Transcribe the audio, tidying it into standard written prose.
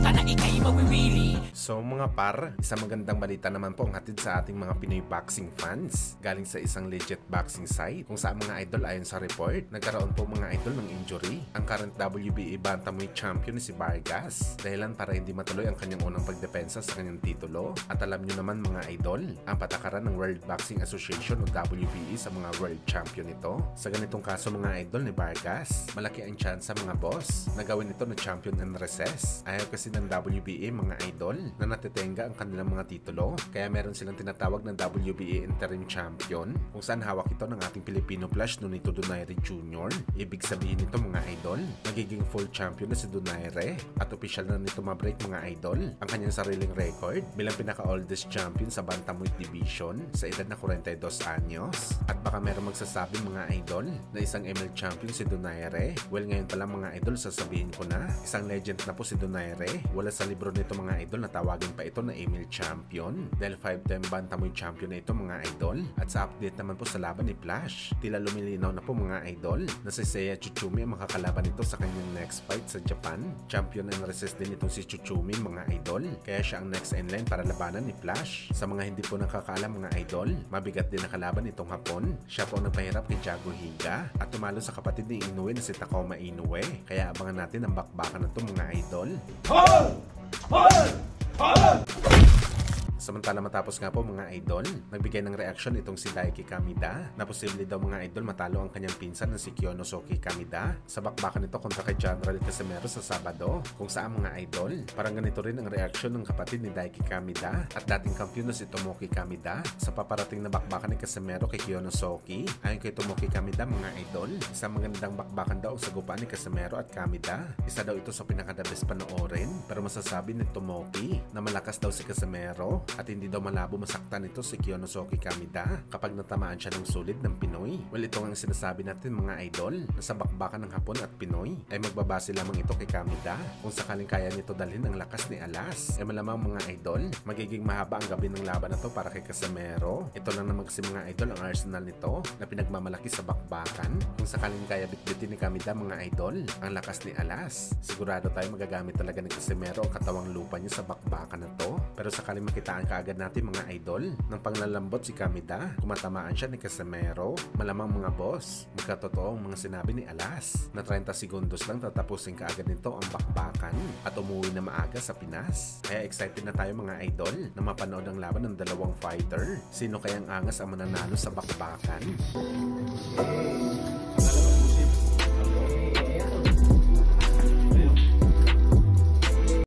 ka na ikay mawiwili. So mga par, isang magandang balita naman po ang hatid sa ating mga Pinoy boxing fans galing sa isang legit boxing site kung saan mga idol ayon sa report, nagkaroon po mga idol ng injury ang current WBA bantamweight champion si Vargas dahilan para hindi matuloy ang kanyang unang pagdepensa sa kanyang titulo. At alam nyo naman mga idol, ang patakaran ng World Boxing Association o WBA sa mga world champion ito. Sa ganitong kaso mga idol ni Vargas, malaki ang chance sa mga boss na gawin ito na champion and recess. Ayaw kasi ng WBA mga idol na natitenga ang kanilang mga titulo, kaya meron silang tinatawag ng WBA Interim Champion kung saan hawak ito ng ating Filipino Flash Nonito Donaire Jr. Ibig sabihin nito mga idol, magiging full champion na si Donaire at official na nito mabreak mga idol ang kanyang sariling record bilang pinaka-oldest champion sa Bantamweight Division sa edad na 42 anyos. At baka meron magsasabi mga idol na isang ML champion si Donaire. Well, ngayon pala mga idol, sasabihin ko na isang legend na po si Donaire. Wala sa libro nito mga idol na tawagin pa ito na Emil Champion dahil 5-time bantamweight champion na ito mga idol. At sa update naman po sa laban ni Flash, tila lumilinaw na po mga idol na si Seiya Tsutsumi ang makakalaban nito sa kanyang next fight sa Japan. Champion and recess din itong si Tsutsumi mga idol, kaya siya ang next in line para labanan ni Flash. Sa mga hindi po nakakaalam mga idol, mabigat din na kalaban itong Hapon. Siya po ang nagpahirap kay Jago Higa at tumalo sa kapatid ni Inoue na si Takuma Inoue, kaya abangan natin ang bakbakan na ito mga idol. Samantala matapos nga po mga idol, nagbigay ng reaksyon itong si Daiki Kamida na posible daw mga idol matalo ang kanyang pinsan na si Kyonosuke Kamida sa bakbakan nito kontra kay General Casimero sa Sabado. Kung saan mga idol, parang ganito rin ang reaksyon ng kapatid ni Daiki Kamida at dating kampiyon na si Tomoki Kamida sa paparating na bakbakan ni Casimero kay Kyonosuke. Ayon kay Tomoki Kamida mga idol, isang magandang bakbakan daw ang sagupaan ni Casimero at Kamida. Isa daw ito sa pinakadabes panoorin, pero masasabi ni Tomoki na malakas daw si Casimero at hindi daw malabo masaktan ito si Kyonosuke Kamida kapag natamaan siya ng sulid ng Pinoy. Well, ito ang sinasabi natin mga idol na sa bakbakan ng Hapon at Pinoy ay magbabase lamang ito kay Kamida kung sakaling kaya nito dalhin ang lakas ni Alas. Ay malamang mga idol, magiging mahaba ang gabi ng laban na to para kay Casimero. Ito lang naman kasi mga idol ang arsenal nito na pinagmamalaki sa bakbakan. Kung sakaling kaya bitbitin ni Kamida mga idol ang lakas ni Alas, sigurado tayo magagamit talaga ni Casimero ang katawang lupa niya sa bakbakan na to. Pero sakaling makitaan kaagad natin mga idol ng panglalambot si Kamida, kumatamaan siya ni Casimero, malamang mga boss, magkatotoo ang mga sinabi ni Alas na 30 segundos lang tatapusin kaagad nito ang bakbakan at umuwi na maaga sa Pinas. Kaya excited na tayo mga idol na mapanood ang laban ng dalawang fighter. Sino kayang angas ang mananalo sa bakbakan?